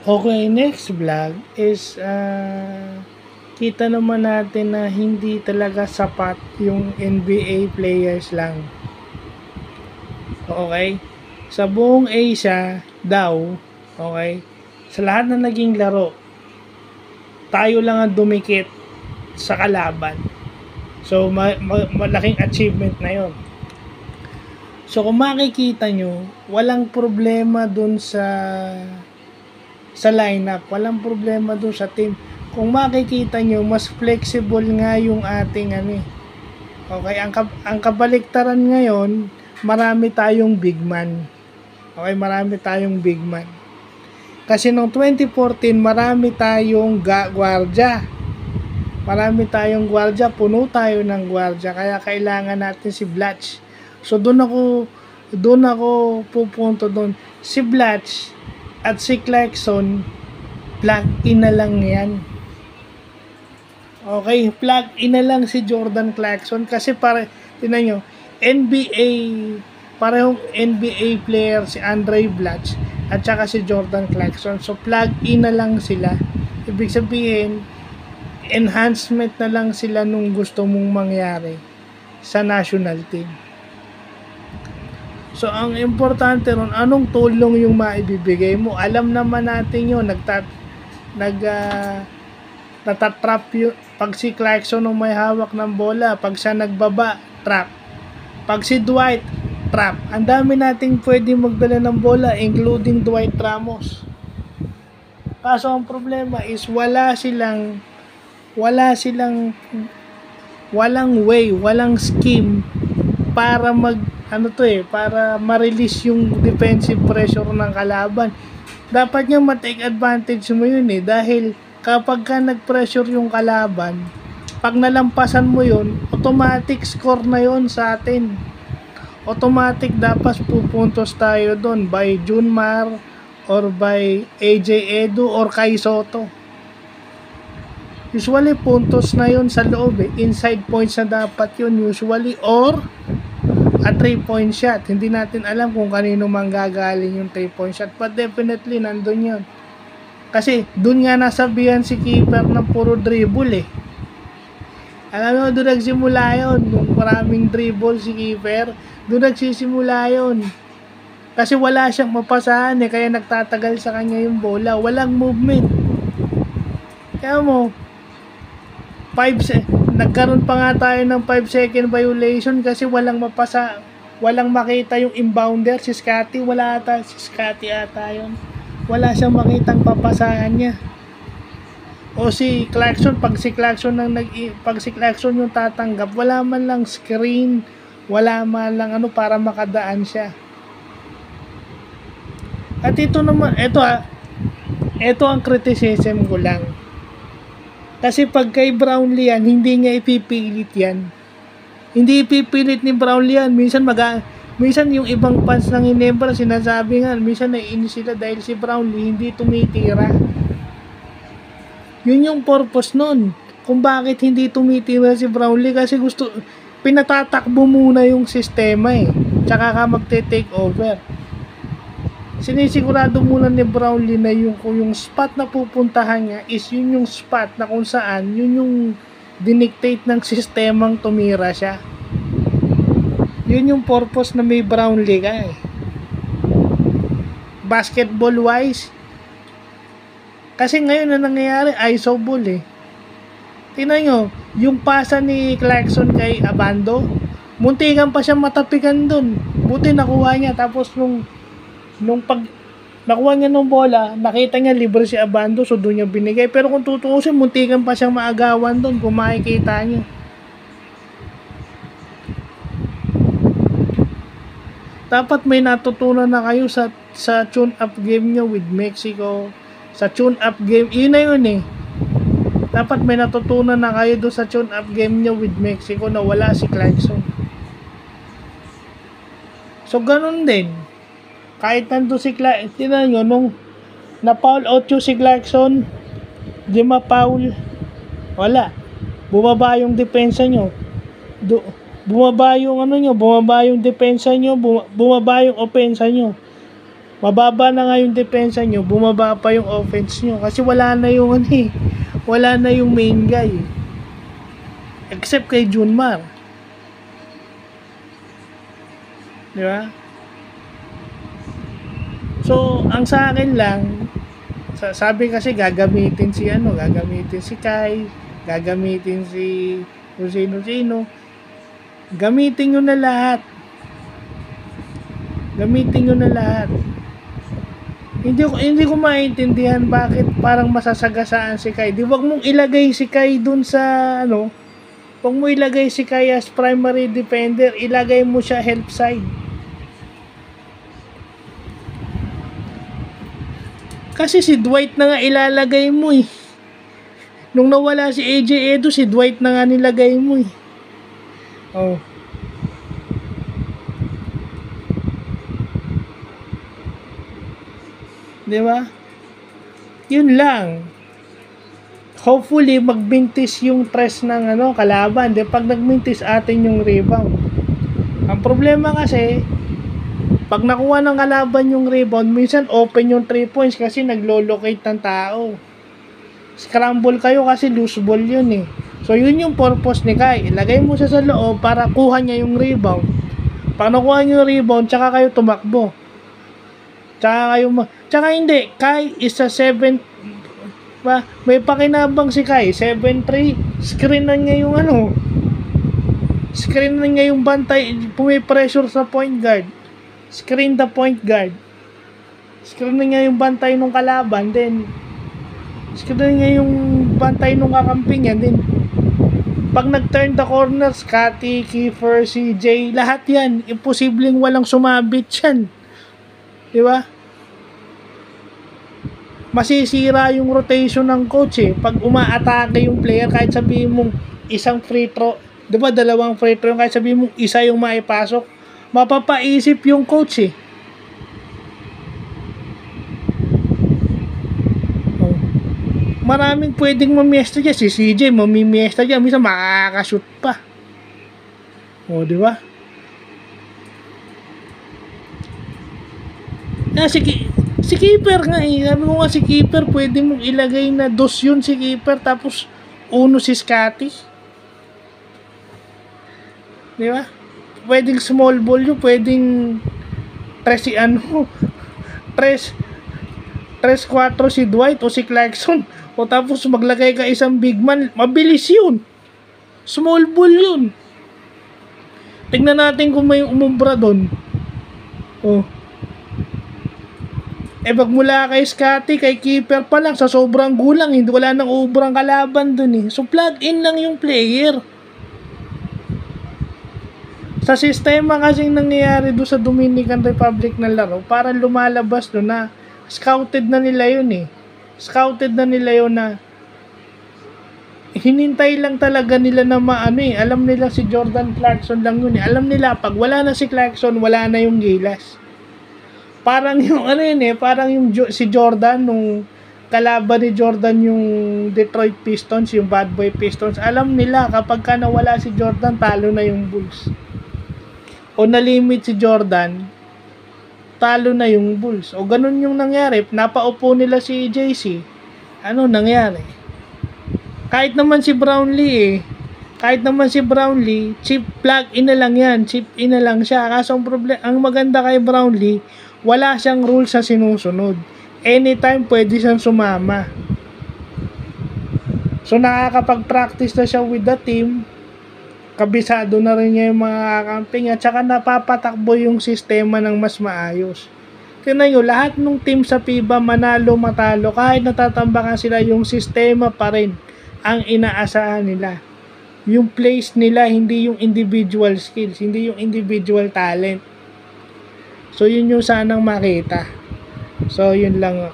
Okay, next vlog is kita naman natin na hindi talaga sapat yung NBA players lang. Okay? Sa buong Asia daw, okay, sa lahat na naging laro, tayo lang ang dumikit sa kalaban. So, malaking achievement na yon. So, kung makikita nyo, walang problema dun sa lineup. Walang problema dun sa team. Kung makikita nyo, mas flexible nga yung ating Okay, ang kabaliktaran ngayon, marami tayong big man. Okay, marami tayong big man. Kasi noong 2014, marami tayong gwardya. Marami tayong gwardya, puno tayo ng gwardya, kaya kailangan natin si Blatch. So doon ako pupunto doon. Si Blatch at si Clarkson, plug-in na lang yan. Okay, plug-in na lang si Jordan Clarkson kasi tinan nyo, parehong NBA player si Andre Blatch at saka si Jordan Clarkson. So plug-in na lang sila. Ibig sabihin, enhancement na lang sila nung gusto mong mangyari sa national team. So ang importante ron, anong tulong yung maibibigay mo? Alam naman natin yun, natatrap yun. Pag si Clarkson ang may hawak ng bola, pag siya nagbaba, trap. Pag si Dwight, trap. Ang dami nating pwede magdala ng bola, including Dwight Ramos. Kaso ang problema is walang way, walang scheme para para ma-release yung defensive pressure ng kalaban. Dapat niya ma-take advantage mo yun dahil kapag ka nag-pressure yung kalaban, pag nalampasan mo yun, automatic score na yun sa atin. Automatic dapat pupuntos tayo doon by Junmar or by AJ Edu or Kai Soto. Usually puntos na yun sa loob inside points na dapat yun usually, or a 3-point shot. Hindi natin alam kung kanino manggagaling yung 3-point shot, but definitely nandun yun. Kasi dun nga nasabihan si keeper ng puro dribble Alam mo, doon nagsimula yun. Nung maraming dribble si keeper, doon nagsisimula yun. Kasi wala siyang mapasahan kaya nagtatagal sa kanya yung bola. Walang movement. Kaya mo, nagkaroon pa nga tayo ng 5-second violation kasi walang makita yung inbounder. Si Scotty ata yun. Wala siyang makitang papasahan niya. O si Clarkson, pag si Clarkson yung tatanggap, wala man lang screen, wala man lang para makadaan siya. At ito ang criticism ko lang. Kasi pag kay Brownlee yan, hindi niya ipipilit yan. Hindi ipipilit ni Brownlee yan. Minsan yung ibang fans ng Ginebra, sinasabi nga, minsan naiinis sila dahil si Brownlee hindi tumitira. Yun yung purpose nun. Kung bakit hindi tumitira si Brownlee, kasi pinatatakbo muna yung sistema tsaka ka magte-take over. Sinisigurado muna ni Brownlee na yung spot na pupuntahan niya is yun yung spot na kung saan yun yung dinictate ng sistemang tumira siya. Yun yung purpose na may Brownlee ka basketball wise. Kasi ngayon na nangyayari, ISO ball Tingnan nyo, yung pasa ni Clarkson kay Abando, muntikan pa siya matapikan dun. Buti nakuha niya, tapos nung pag nakuha niya ng bola, nakita niya libre si Abando, so doon niya binigay. Pero kung tutuusin, muntikan pa siyang maagawan doon kung makikita niyo. Dapat may natutunan na kayo sa tune-up game niyo with Mexico. Sa tune-up game, yun na yun Dapat may natutunan na kayo doon sa tune-up game niyo with Mexico na wala si Clarkson. So, ganun din. Kahit nandun si Clarkson, tinan nyo, nung na-foul out yung si Clarkson, di ma-foul, wala. Bumaba yung depensa nyo. Bumaba yung bumaba yung depensa nyo, bumaba yung opensa nyo. Mababa na nga yung depensa nyo, bumaba pa yung offense nyo. Kasi wala na yung wala na yung main guy. Except kay Junmar. Di ba? So, ang sa akin lang, sabi kasi gagamitin si Kai, gagamitin si kung sino-sino. Gamitin nyo na lahat. Gamitin nyo na lahat. Hindi ko maintindihan bakit parang masasagasaan si Kai. Di wag mong ilagay si Kai dun sa wag mo ilagay si Kai as primary defender, ilagay mo siya help side. Kasi si Dwight na nga ilalagay mo eh. Nung nawala si AJ Edo, si Dwight na nga nilagay mo eh. Oh. Di ba? Yun lang. Hopefully, magbintis yung tres ng kalaban. Di, pag nagmintis atin yung rebound. Ang problema kasi, pag nakuha ng kalaban yung rebound, minsan open yung 3 points kasi naglo-locate ng tao. Scramble kayo kasi loose ball yun eh. So yun yung purpose ni Kai. Ilagay mo siya sa loob para kuha niya yung rebound. Pag nakuha niyo yung rebound, tsaka kayo tumakbo. Tsaka hindi, Kai is a 7 may pakinabang si Kai, 7-3, screen na niya yung screen na niya yung bantay, pumipressure sa point guard. Screen the point guard. Screen na niya yung bantay nung kalaban, then screen na niya yung bantay nung kakamping yan, then pag nag-turn the corner, Scotty, Kiefer, CJ, lahat yan, imposibleng walang sumabit yan. Di ba? Masisira yung rotation ng coach eh. Pag umaatake yung player, kahit sabihin mong isang free throw, di ba 2 free throw, kahit sabihin mong isa yung maipasok, mapapaisip yung coach eh. Oh. Maraming pwedeng mamiesta dyan. Si CJ mamimiesta dyan, minsan makakashoot pa. O, di ba? Si keeper nga eh. Sabi ko nga si keeper, pwede mong ilagay na 2 yun si keeper, tapos 1 si Scotty. Di ba? Pwedeng small ball yun, pwedeng 3-4 si Dwight o si Clarkson. O tapos maglagay ka isang big man, mabilis yun. Small ball yun. Tignan natin kung may umumbra doon. Oh. Pag mula kay Scotty, kay keeper pa lang, sa sobrang gulang, hindi wala nang ubrang kalaban dun eh. So plug in lang yung player. Sa sistema kasing nangyayari doon sa Dominican Republic na laro, parang lumalabas doon na scouted na nila yun eh. Scouted na nila yun na hinintay lang talaga nila na alam nila si Jordan Clarkson lang yun eh. Alam nila pag wala na si Clarkson, wala na yung Gilas. Parang yung parang yung si Jordan nung kalaban ni Jordan yung Detroit Pistons, yung Bad Boy Pistons. Alam nila kapag ka nawala si Jordan, talo na yung Bulls. O na-limit si Jordan, talo na yung Bulls. O ganun yung nangyari. Napaupo nila si JC. Ano nangyari? Kahit naman si Brownlee chip plug in na lang yan. Chip in na lang siya. Kaso ang maganda kay Brownlee, wala siyang rules sa sinusunod. Anytime pwede siyang sumama. So nakakapag-practice na siya with the team. Kabisado na rin niya yung mga camping at saka napapatakbo yung sistema ng mas maayos. Tingnan nyo, lahat ng team sa FIBA manalo matalo, kahit natatambakan sila, yung sistema pa rin ang inaasahan nila. Yung plays nila, hindi yung individual skills, hindi yung individual talent. So yun yung sanang makita. So yun lang.